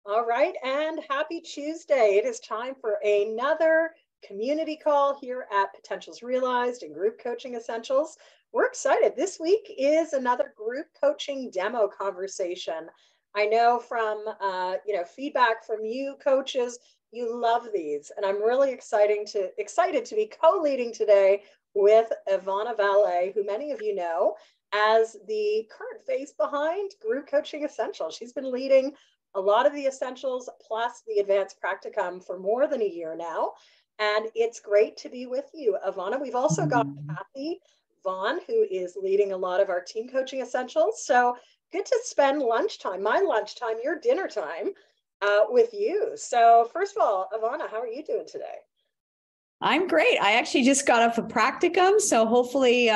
All right, and happy Tuesday. It is time for another community call here at Potentials Realized and Group Coaching Essentials. We're excited. This week is another group coaching demo conversation. I know from feedback from you coaches, you love these, and I'm really excited to be co-leading today with Ivana Valle, who many of you know as the current face behind Group Coaching Essentials. She's been leading a lot of the essentials plus the advanced practicum for more than a year now. And it's great to be with you, Ivana. We've also got Kathy Vaughn, who is leading a lot of our team coaching essentials. So good to spend lunchtime, my lunchtime, your dinner time with you. So first of all, Ivana, how are you doing today? I'm great. I actually just got off a practicum. So hopefully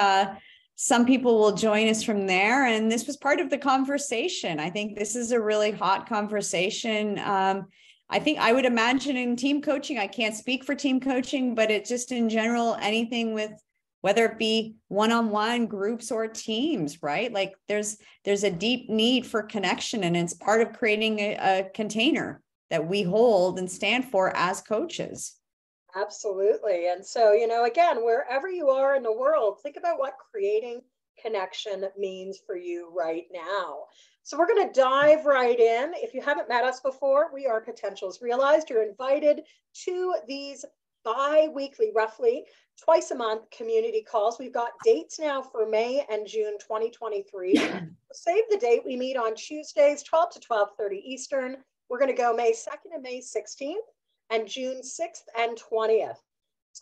some people will join us from there. And this was part of the conversation. I think this is a really hot conversation. I think I would imagine in team coaching, I can't speak for team coaching, but it just in general, anything with whether it be one-on-one groups or teams, right? Like there's a deep need for connection, and it's part of creating a container that we hold and stand for as coaches. Absolutely. And so, again, wherever you are in the world, think about what creating connection means for you right now. So we're going to dive right in. If you haven't met us before, we are Potentials Realized. You're invited to these bi-weekly, roughly twice a month community calls. We've got dates now for May and June 2023. Save the date. We meet on Tuesdays, 12 to 12:30 Eastern. We're going to go May 2nd and May 16th. And June 6th and 20th.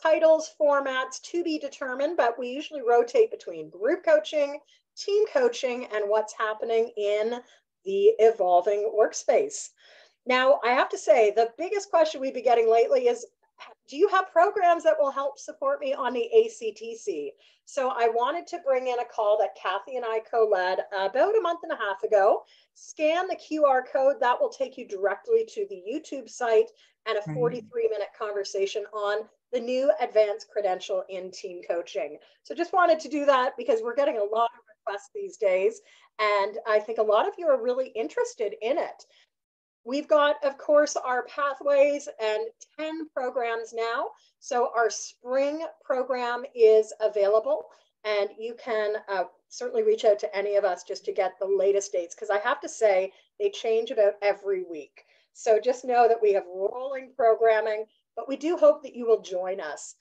Titles, formats to be determined, but we usually rotate between group coaching, team coaching, and what's happening in the evolving workspace. Now, I have to say, the biggest question we've been getting lately is, do you have programs that will help support me on the ACTC? So I wanted to bring in a call that Kathy and I co-led about a month and a half ago. Scan the QR code. That will take you directly to the YouTube site and a 43-minute conversation on the new advanced credential in team coaching. So just wanted to do that because we're getting a lot of requests these days. And I think a lot of you are really interested in it. We've got, of course, our pathways and 10 programs now. So our spring program is available, and you can certainly reach out to any of us just to get the latest dates, because I have to say they change about every week. So just know that we have rolling programming, but we do hope that you will join us.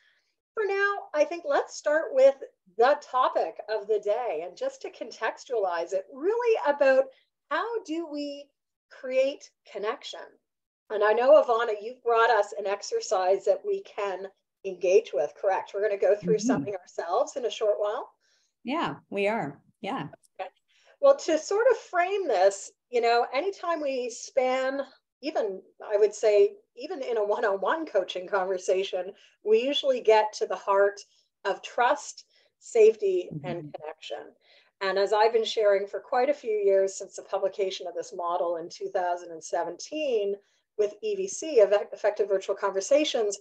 For now, I think let's start with the topic of the day, and just to contextualize it, really about how do we create connection. And I know, Ivana, you've brought us an exercise that we can engage with, correct? We're going to go through something ourselves in a short while. Yeah, we are. Yeah. Okay. Well, to sort of frame this, anytime we span, even I would say, even in a one-on-one coaching conversation, we usually get to the heart of trust, safety, and connection. And as I've been sharing for quite a few years since the publication of this model in 2017 with EVC, Effective Virtual Conversations,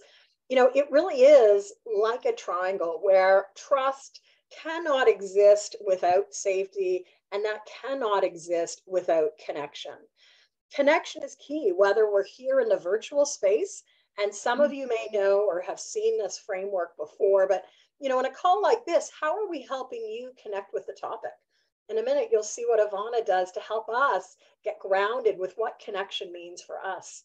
it really is like a triangle where trust cannot exist without safety, and that cannot exist without connection. Connection is key, whether we're here in the virtual space, and some of you may know or have seen this framework before, but in a call like this, how are we helping you connect with the topic? In a minute, you'll see what Ivana does to help us get grounded with what connection means for us.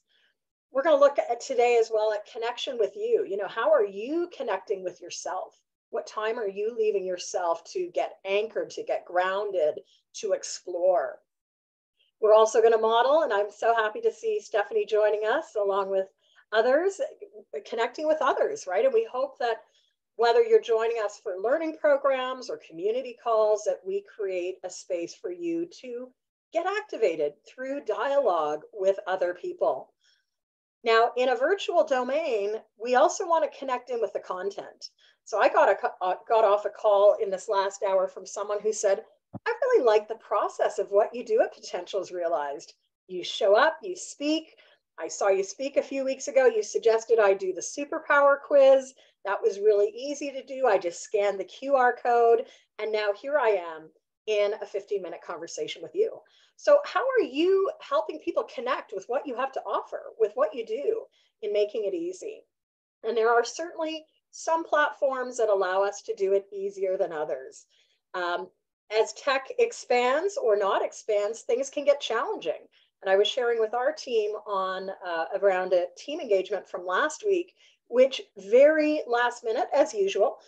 We're going to look at today as well at connection with you. How are you connecting with yourself? What time are you leaving yourself to get anchored, to get grounded, to explore? We're also going to model, and I'm so happy to see Stephanie joining us along with others, connecting with others, right? And we hope that whether you're joining us for learning programs or community calls, that we create a space for you to get activated through dialogue with other people. Now, in a virtual domain, we also want to connect in with the content. So I got off a call in this last hour from someone who said, I really like the process of what you do at Potentials Realized. You show up, you speak. I saw you speak a few weeks ago. You suggested I do the superpower quiz. That was really easy to do. I just scanned the QR code. And now here I am in a 15-minute conversation with you. So how are you helping people connect with what you have to offer, with what you do in making it easy? And there are certainly some platforms that allow us to do it easier than others. Um, as tech expands or not expands, things can get challenging. And I was sharing with our team on around a team engagement from last week, which very last minute, as usual,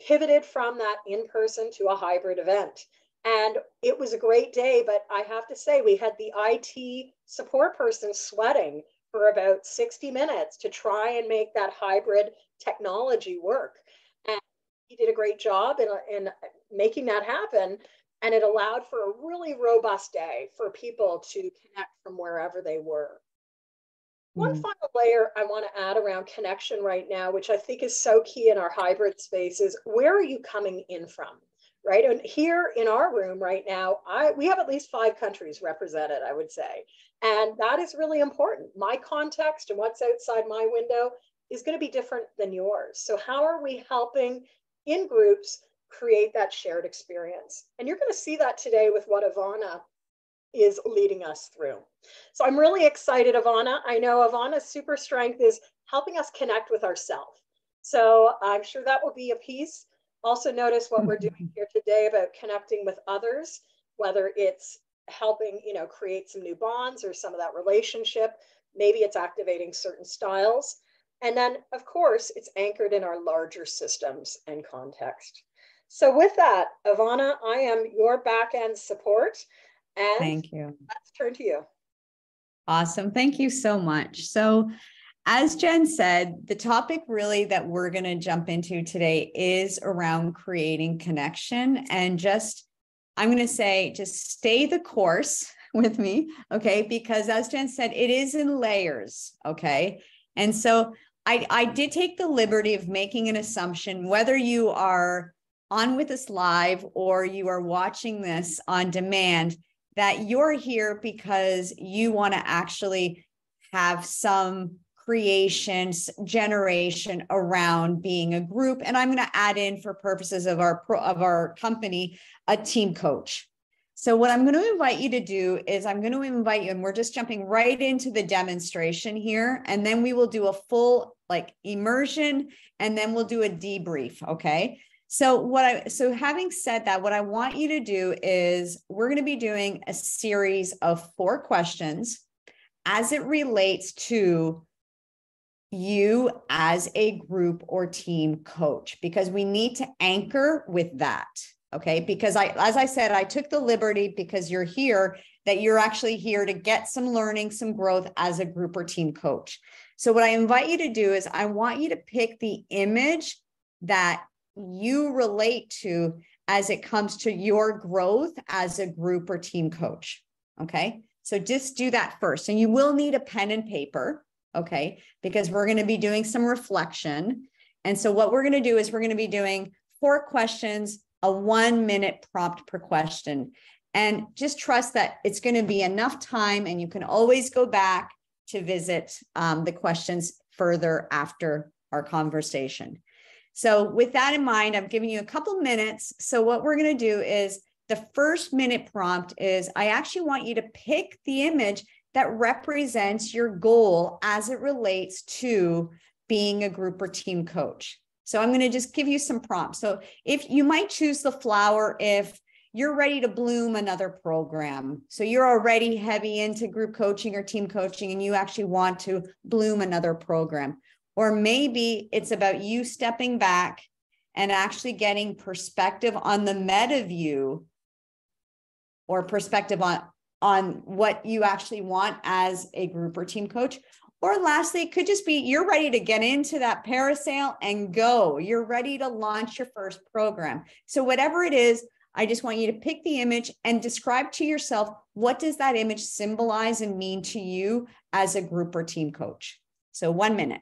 pivoted from that in-person to a hybrid event. And it was a great day, but I have to say, we had the IT support person sweating for about 60 minutes to try and make that hybrid technology work. And he did a great job in making that happen. And it allowed for a really robust day for people to connect from wherever they were. One final layer I want to add around connection right now, which I think is so key in our hybrid space, is where are you coming in from? Right. And here in our room right now, we have at least 5 countries represented, I would say. And that is really important. My context and what's outside my window is going to be different than yours. So how are we helping in groups create that shared experience? And you're going to see that today with what Ivana is leading us through. So I'm really excited, Ivana. I know Ivana's super strength is helping us connect with ourselves. So I'm sure that will be a piece. Also notice what we're doing here today about connecting with others, whether it's helping, create some new bonds or some of that relationship. Maybe it's activating certain styles. And then, of course, it's anchored in our larger systems and context. So with that, Ivana, I am your back-end support. And Thank you. Let's turn to you. Awesome. Thank you so much. So, as Jen said, the topic really that we're going to jump into today is around creating connection. And I'm going to say, just stay the course with me. Okay. Because as Jen said, it is in layers. Okay. And so I did take the liberty of making an assumption, whether you are on with us live or you are watching this on demand, that you're here because you want to actually have some creations, generation around being a group. And I'm going to add in, for purposes of our company, a team coach. So what I'm going to invite you to do is I'm going to invite you, and we're just jumping right into the demonstration here. And then we will do a full immersion, and then we'll do a debrief. Okay. So having said that, what I want you to do is we're going to be doing a series of 4 questions as it relates to you as a group or team coach, because we need to anchor with that. Okay. Because as I said, I took the liberty, because you're here, that you're actually here to get some learning, some growth as a group or team coach. So what I invite you to do is I want you to pick the image that you relate to as it comes to your growth as a group or team coach. Okay. So just do that first. And you will need a pen and paper. Okay. Because we're going to be doing some reflection. And so what we're going to do is we're going to be doing 4 questions, a 1-minute prompt per question. And just trust that it's going to be enough time, and you can always go back to visit the questions further after our conversation. So with that in mind, I'm giving you a couple minutes. So what we're going to do is the first minute prompt is I actually want you to pick the image that represents your goal as it relates to being a group or team coach. So I'm going to just give you some prompts. So if you might choose the flower if you're ready to bloom another program. So you're already heavy into group coaching or team coaching, and you actually want to bloom another program. Or maybe it's about you stepping back and actually getting perspective on the meta view, or perspective on what you actually want as a group or team coach. Or lastly, it could just be you're ready to get into that parasail and go. You're ready to launch your first program. So whatever it is, I just want you to pick the image and describe to yourself, what does that image symbolize and mean to you as a group or team coach? So 1 minute.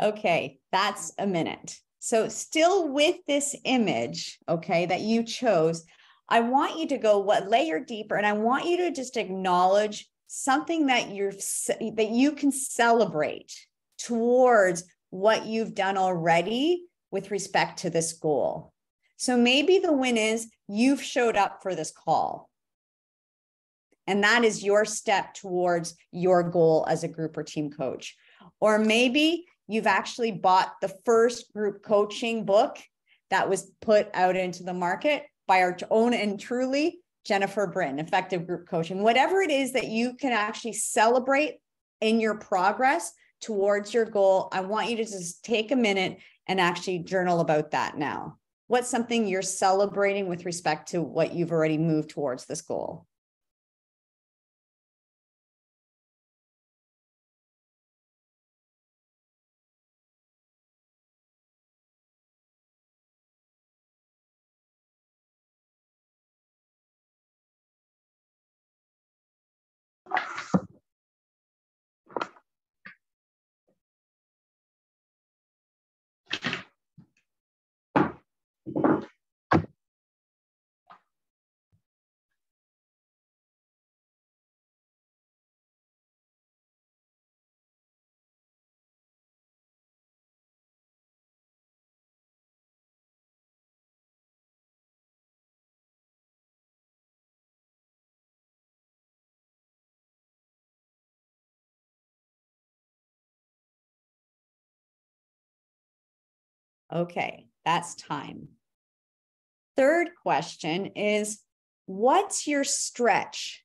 Okay, that's a minute. So still with this image, okay, that you chose, I want you to go what layer deeper, and I want you to just acknowledge something that you can celebrate towards what you've done already with respect to this goal. So maybe the win is you've showed up for this call. And that is your step towards your goal as a group or team coach. Or maybe you've actually bought the first group coaching book that was put out into the market by our own and truly Jennifer Britton, Effective Group Coaching. Whatever it is that you can actually celebrate in your progress towards your goal, I want you to just take a minute and actually journal about that now. What's something you're celebrating with respect to what you've already moved towards this goal? Okay, that's time. Third question is, what's your stretch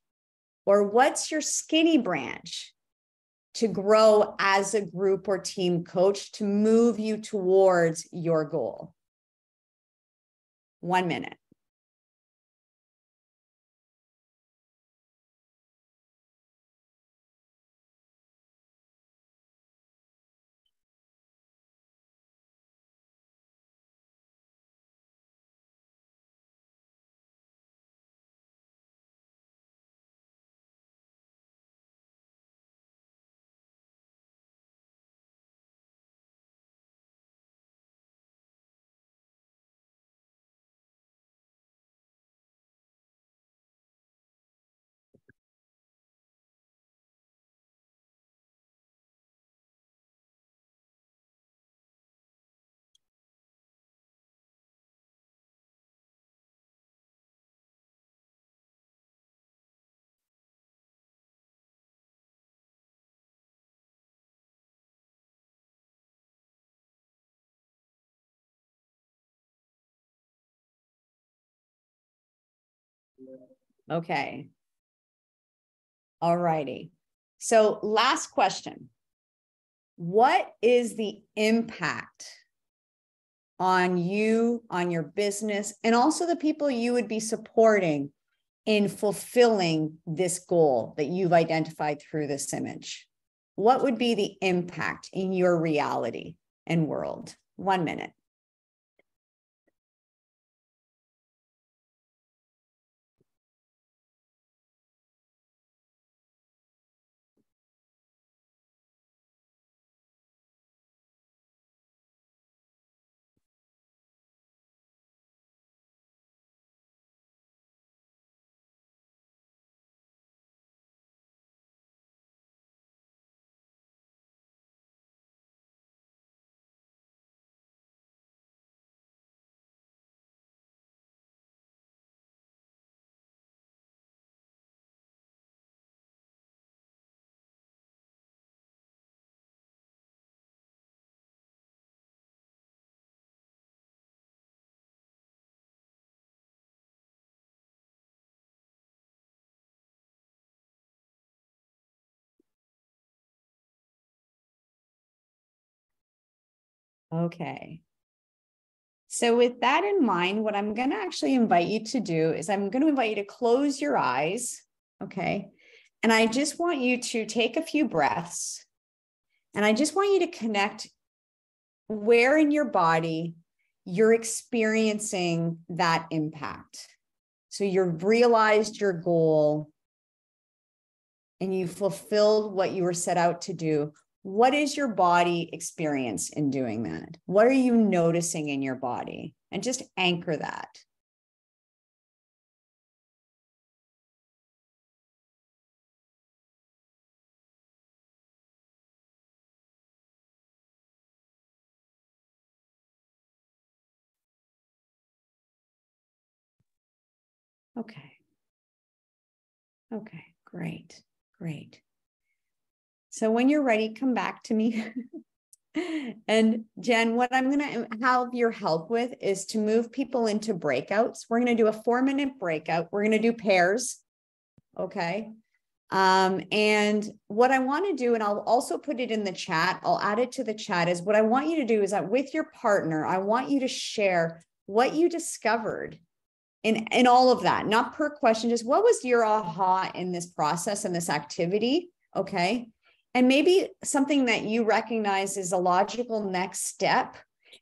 or what's your skinny branch to grow as a group or team coach to move you towards your goal? 1 minute. Okay. All righty. So last question. What is the impact on you, on your business, and also the people you would be supporting in fulfilling this goal that you've identified through this image? What would be the impact in your reality and world? 1 minute. Okay. So with that in mind, what I'm going to actually invite you to do is I'm going to invite you to close your eyes. Okay. And I just want you to take a few breaths. And I just want you to connect where in your body you're experiencing that impact. So you've realized your goal and you fulfilled what you were set out to do. what is your body experience in doing that? What are you noticing in your body? And just anchor that. Okay. Okay, great, great. So when you're ready, come back to me. And Jen, what I'm going to have your help with is to move people into breakouts. We're going to do a 4-minute breakout. We're going to do pairs. Okay. And what I want to do, and I'll also put it in the chat, I'll add it to the chat, is what I want you to do is that with your partner, I want you to share what you discovered in all of that, not per question, just what was your aha in this process and this activity? Okay. And maybe something that you recognize is a logical next step.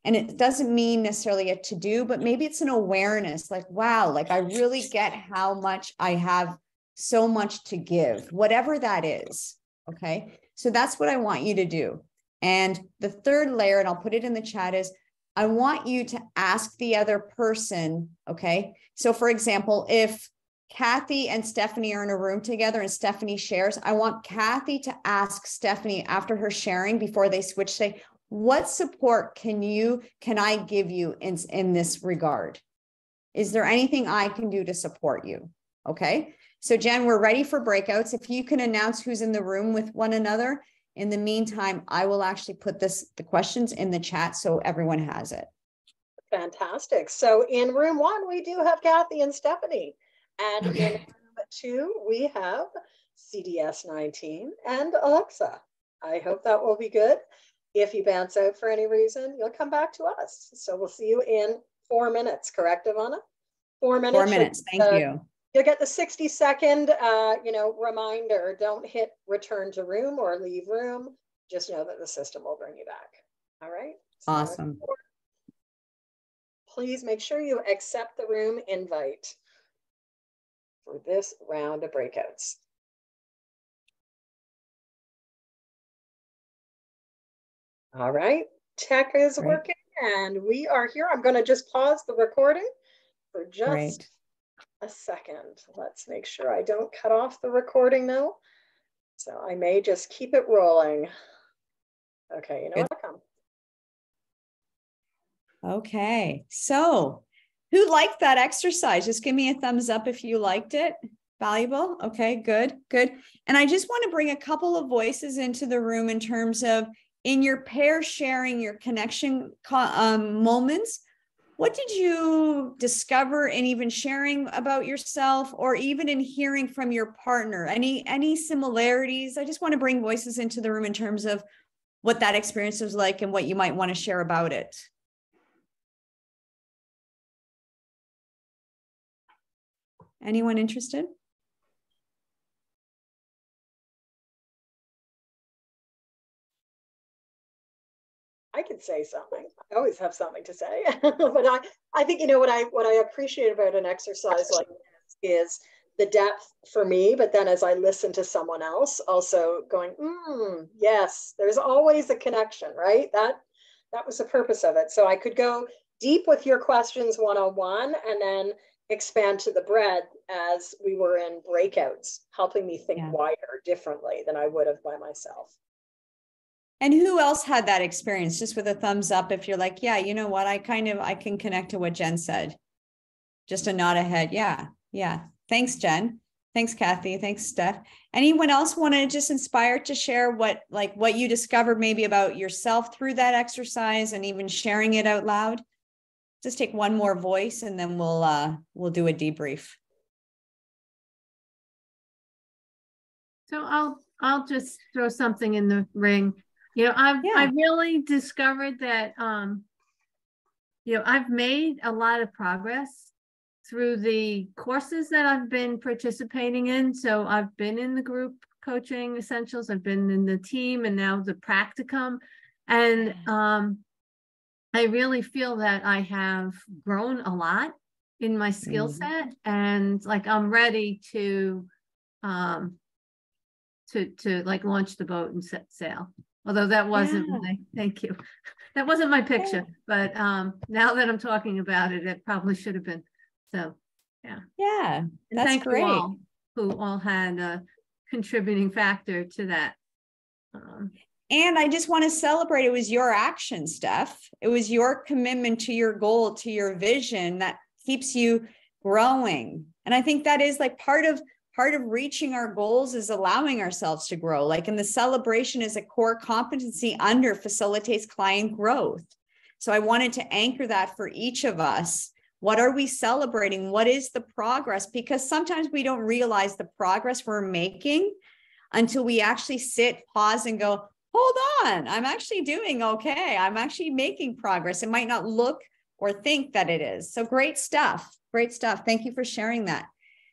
And it doesn't mean necessarily a to-do, but maybe it's an awareness, like, wow, like I really get how much I have so much to give, whatever that is. Okay. So that's what I want you to do. And the third layer, and I'll put it in the chat, is I want you to ask the other person. Okay. So for example, if Kathy and Stephanie are in a room together and Stephanie shares, I want Kathy to ask Stephanie after her sharing, before they switch, say, what support can I give you in this regard? Is there anything I can do to support you? Okay. So Jen, we're ready for breakouts. If you can announce who's in the room with one another. In the meantime, I will actually put the questions in the chat so everyone has it. Fantastic. So in room 1, we do have Kathy and Stephanie. And in room 2, we have CDS 19 and Alexa. I hope that will be good. If you bounce out for any reason, you'll come back to us. So we'll see you in 4 minutes, correct, Ivana? 4 minutes. 4 minutes, thank you. You'll get the 60-second, reminder. Don't hit return to room or leave room. Just know that the system will bring you back. All right. Awesome. Please make sure you accept the room invite for this round of breakouts. All right. Tech is working and we are here. I'm going to just pause the recording for just a second. Let's make sure I don't cut off the recording now. So I may just keep it rolling. Okay, you know what? I'll come. Okay, so who liked that exercise? Just give me a thumbs up if you liked it. Valuable. Okay, good, good. And I just want to bring a couple of voices into the room in terms of in your pair sharing, your connection moments. What did you discover in even sharing about yourself, or even in hearing from your partner? Any similarities? I just want to bring voices into the room in terms of what that experience was like and what you might want to share about it. Anyone interested? I could say something. I always have something to say. But I think, you know, what I appreciate about an exercise like this is the depth for me, but then as I listen to someone else also going, yes, there's always a connection, right? That was the purpose of it. So I could go deep with your questions one-on-one and then expand to the breadth as we were in breakouts, helping me think wider, differently than I would have by myself. And who else had that experience? Just with a thumbs up if you're like, yeah, you know what, I can connect to what Jen said. Just a nod ahead. Yeah. Thanks, Jen. Thanks, Kathy. Thanks, Steph. Anyone else want to just inspire to share what you discovered maybe about yourself through that exercise and even sharing it out loud? Just take one more voice and then we'll do a debrief. So I'll just throw something in the ring. You know, I really discovered that, I've made a lot of progress through the courses that I've been participating in. So I've been in the group coaching essentials, I've been in the team, and now the practicum. And I really feel that I have grown a lot in my skill set, and like I'm ready to like launch the boat and set sail. Although that wasn't Yeah. my, thank you. That wasn't my picture, but now that I'm talking about it, it probably should have been. So, yeah. Yeah, And that's thank great. you all who all had a contributing factor to that. And I just want to celebrate, it was your action, Steph. It was your commitment to your goal, to your vision that keeps you growing. And I think that is like part of reaching our goals is allowing ourselves to grow. Like, in the celebration is a core competency under facilitates client growth. So I wanted to anchor that for each of us. What are we celebrating? What is the progress? Because sometimes we don't realize the progress we're making until we actually sit, pause, and go, hold on, I'm actually doing okay. I'm actually making progress. It might not look or think that it is. So great stuff. Great stuff. Thank you for sharing that.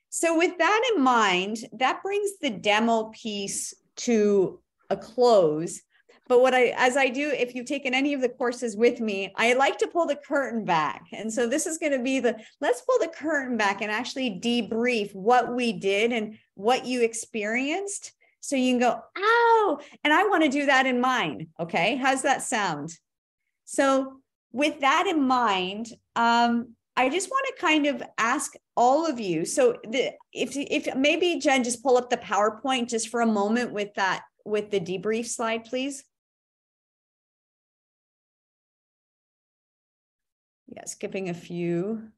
So with that in mind, that brings the demo piece to a close. But as I do, if you've taken any of the courses with me, I like to pull the curtain back. And so this is going to be let's pull the curtain back and actually debrief what we did and what you experienced. So you can go, oh, and I want to do that in mind. Okay. How's that sound? So with that in mind, I just want to kind of ask all of you. So if maybe Jen, just pull up the PowerPoint just for a moment with the debrief slide, please. Yeah, skipping a few.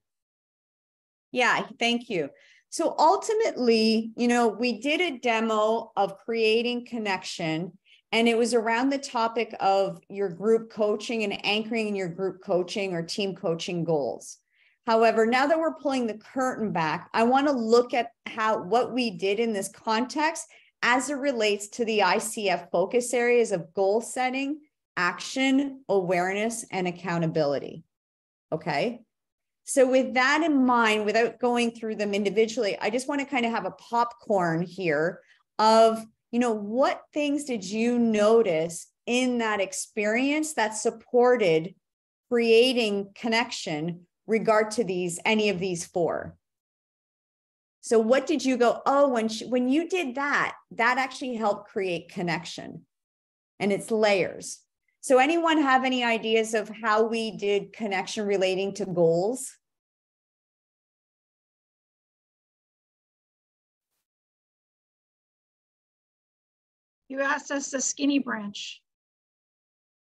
Yeah, thank you. So ultimately, we did a demo of creating connection, and it was around the topic of your group coaching and anchoring in your group coaching or team coaching goals. However, now that we're pulling the curtain back, I want to look at what we did in this context as it relates to the ICF focus areas of goal setting, action, awareness, and accountability. Okay. So with that in mind, without going through them individually, I just want to kind of have a popcorn here of, what things did you notice in that experience that supported creating connection regard to any of these four? So what did you go, oh, when you did that actually helped create connection, and it's layers. So anyone have any ideas of how we did connection relating to goals? You asked us the skinny branch.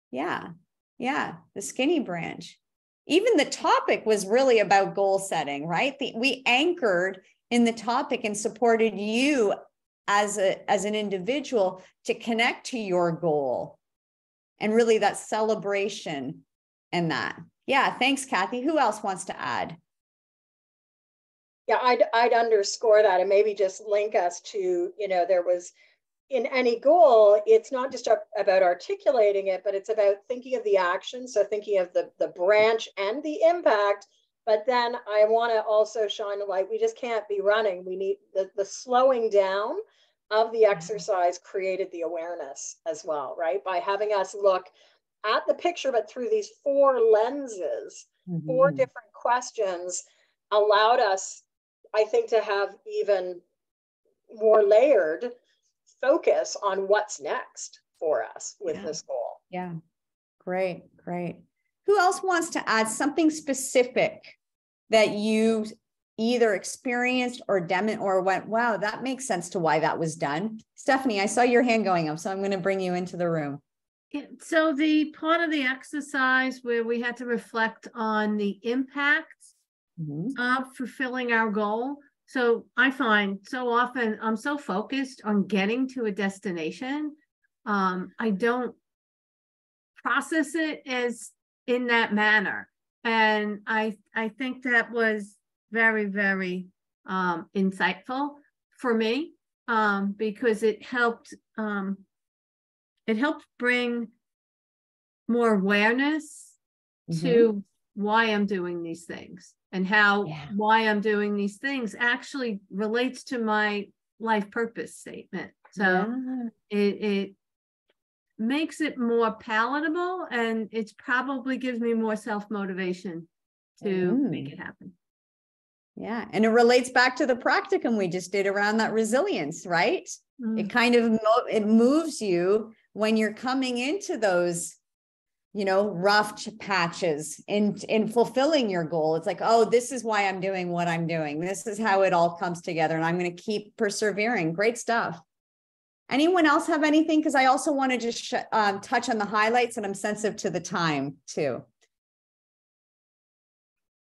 Yeah, the skinny branch. Even the topic was really about goal setting, right? We anchored in the topic and supported you as an individual to connect to your goal. And really that celebration and that. Yeah, thanks, Kathy. Who else wants to add? Yeah, I'd underscore that and maybe just link us to, there was, in any goal, it's not just about articulating it, but it's about thinking of the action. So thinking of the branch and the impact. But then I want to also shine a light. We just can't be running. We need the slowing down of the exercise created the awareness as well, right? By having us look at the picture, but through these four lenses, four different questions allowed us, I think, to have even more layered focus on what's next for us with this goal. Yeah, great. Who else wants to add something specific that you either experienced or went, wow, that makes sense to why that was done? Stephanie, I saw your hand going up, so I'm going to bring you into the room. Yeah, so the part of the exercise where we had to reflect on the impact of fulfilling our goal. So I find so often I'm so focused on getting to a destination, I don't process it as in that manner. And I think that was very, very insightful for me, because it helped bring more awareness to why I'm doing these things, and how why I'm doing these things actually relates to my life purpose statement. So it makes it more palatable, and it's probably gives me more self-motivation to make it happen. Yeah. And it relates back to the practicum we just did around that resilience, right? It kind of, it moves you when you're coming into those, rough patches in fulfilling your goal. It's like, oh, this is why I'm doing what I'm doing. This is how it all comes together. And I'm going to keep persevering. Great stuff. Anyone else have anything? Because I also want to just touch on the highlights, and I'm sensitive to the time too.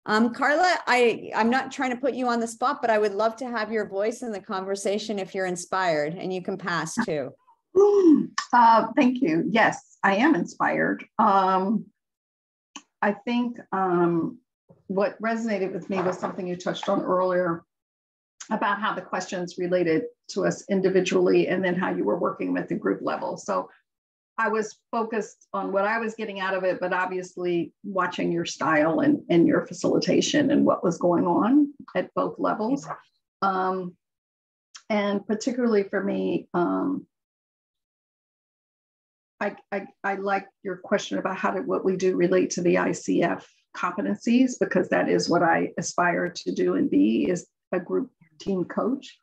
Carla, I'm not trying to put you on the spot, but I would love to have your voice in the conversation if you're inspired, and you can pass too. Thank you. Yes, I am inspired. I think what resonated with me was something you touched on earlier about how the questions related to us individually and then how you were working with the group level. So I was focused on what I was getting out of it, but obviously watching your style and your facilitation and what was going on at both levels. And particularly for me, I like your question about how did what we do relate to the ICF competencies, because that is what I aspire to do and be, is a group team coach.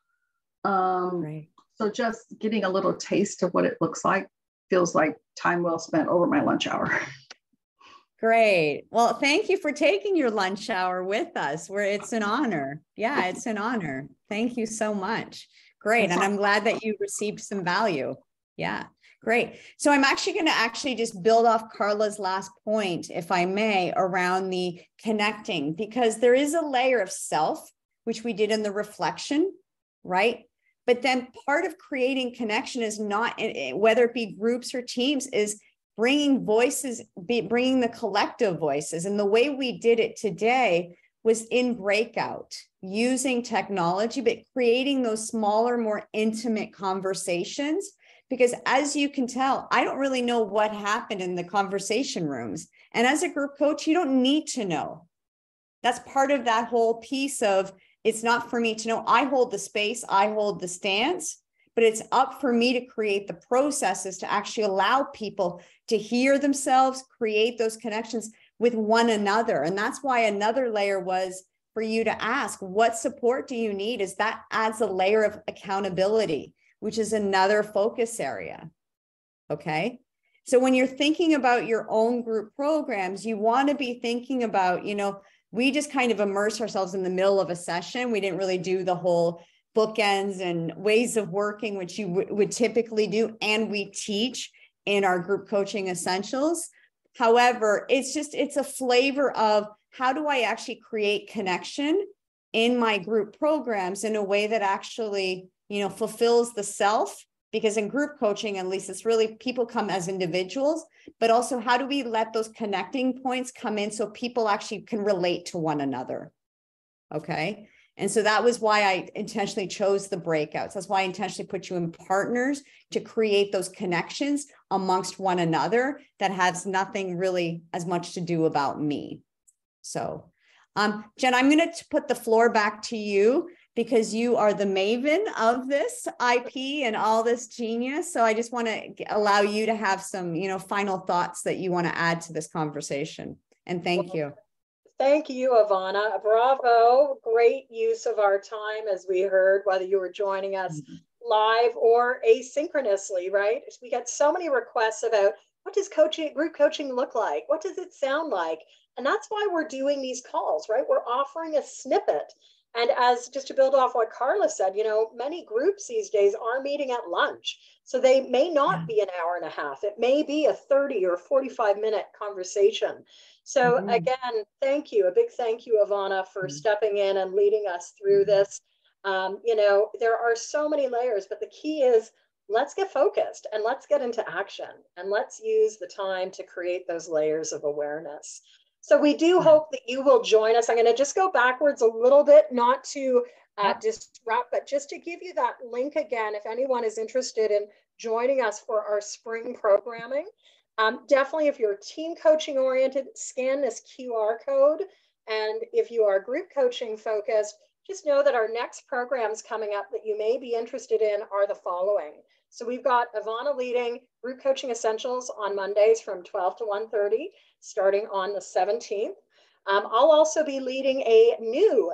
Right. So just getting a little taste of what it looks like feels like time well spent over my lunch hour. Great. Well, thank you for taking your lunch hour with us. It's an honor. Yeah, it's an honor. Thank you so much. Great. And I'm glad that you received some value. Yeah, great. So I'm actually going to just build off Carla's last point, if I may, around the connecting, because there is a layer of self, which we did in the reflection, right? But then part of creating connection is not, whether it be groups or teams, is bringing voices, bringing the collective voices. And the way we did it today was in breakout, using technology, but creating those smaller, more intimate conversations. Because as you can tell, I don't really know what happened in the conversation rooms. And as a group coach, you don't need to know. That's part of that whole piece of, it's not for me to know. I hold the space, I hold the stance, but it's up for me to create the processes to actually allow people to hear themselves, create those connections with one another. And that's why another layer was for you to ask, what support do you need? Is that adds a layer of accountability, which is another focus area. Okay. So when you're thinking about your own group programs, you want to be thinking about, we just kind of immerse ourselves in the middle of a session. We didn't really do the whole bookends and ways of working, which you would typically do. And we teach in our group coaching essentials. However, it's a flavor of how do I actually create connection in my group programs in a way that actually, fulfills the self. Because in group coaching, at least, it's really people come as individuals, but also how do we let those connecting points come in so people actually can relate to one another? Okay. And so that was why I intentionally chose the breakouts. That's why I intentionally put you in partners to create those connections amongst one another that has nothing really as much to do about me. So, Jen, I'm going to put the floor back to you, because you are the maven of this IP and all this genius. So I just want to allow you to have some, final thoughts that you want to add to this conversation. And thank you. Thank you, Ivana. Bravo. Great use of our time, as we heard, whether you were joining us live or asynchronously, right? We get so many requests about what does group coaching look like? What does it sound like? And that's why we're doing these calls, right? We're offering a snippet. And as just to build off what Carla said, many groups these days are meeting at lunch. So they may not be an hour and a half. It may be a 30 or 45-minute conversation. So again, thank you. A big thank you, Ivana, for stepping in and leading us through this. There are so many layers, but the key is let's get focused and let's get into action and let's use the time to create those layers of awareness. So we do hope that you will join us. I'm going to just go backwards a little bit, not to disrupt, but just to give you that link again, if anyone is interested in joining us for our spring programming. Definitely, if you're team coaching oriented, scan this QR code. And if you are group coaching focused, just know that our next programs coming up that you may be interested in are the following. So we've got Ivana leading Group Coaching Essentials on Mondays from 12 to 1:30, starting on the 17th. I'll also be leading a new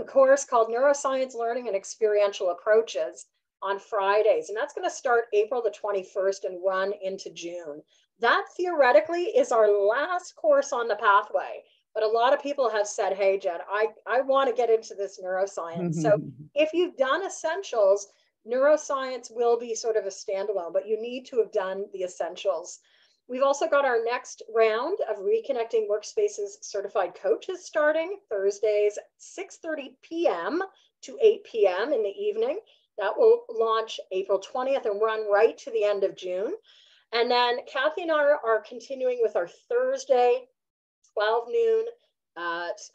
course called Neuroscience Learning and Experiential Approaches on Fridays. And that's going to start April the 21st and run into June. That theoretically is our last course on the pathway. But a lot of people have said, hey, Jen, I want to get into this neuroscience. So if you've done essentials, neuroscience will be sort of a standalone, but you need to have done the essentials. We've also got our next round of Reconnecting Workspaces certified coaches starting Thursdays, 6:30 p.m. to 8 p.m. in the evening. That will launch April 20th and run right to the end of June. And then Kathy and I are continuing with our Thursday, 12 noon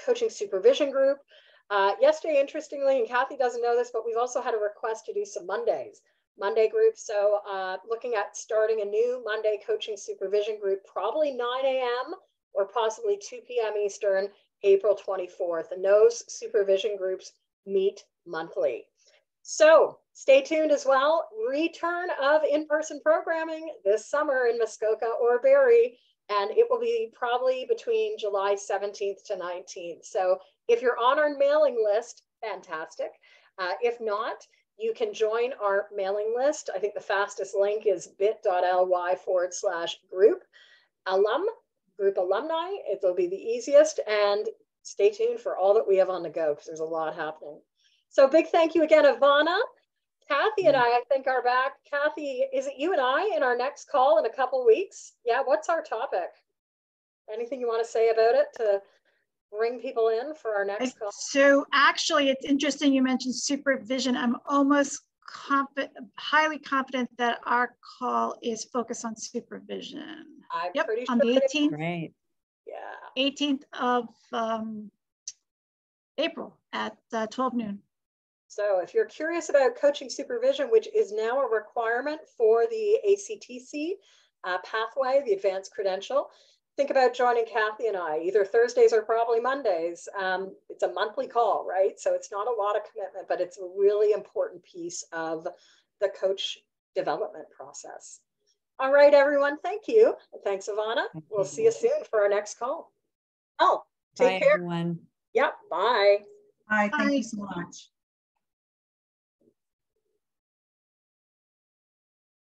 coaching supervision group. Yesterday, interestingly, and Kathy doesn't know this, but we've also had a request to do some Monday group. So looking at starting a new Monday coaching supervision group, probably 9 a.m. or possibly 2 p.m. Eastern, April 24th. And those supervision groups meet monthly. So stay tuned as well. Return of in-person programming this summer in Muskoka or Barrie, and it will be probably between July 17th to 19th. So if you're on our mailing list, fantastic. If not, you can join our mailing list. I think the fastest link is bit.ly/group alumni. It'll be the easiest, and stay tuned for all that we have on the go because there's a lot happening. So big thank you again, Ivana. Kathy and I think, are back. Kathy, is it you and I in our next call in a couple weeks? Yeah, what's our topic? Anything you want to say about it to bring people in for our next call? So actually, it's interesting you mentioned supervision. I'm almost highly confident that our call is focused on supervision. I'm yep, pretty sure on the 18th. Right. Yeah. 18th of April at 12 noon. So if you're curious about coaching supervision, which is now a requirement for the ACTC pathway, the advanced credential, think about joining Kathy and I, either Thursdays or probably Mondays. It's a monthly call, right? So it's not a lot of commitment, but it's a really important piece of the coach development process. All right, everyone. Thank you. Thanks, Ivana. We'll see you soon for our next call. Oh, take care. Everyone. Yep. Bye. Hi, thank you so much.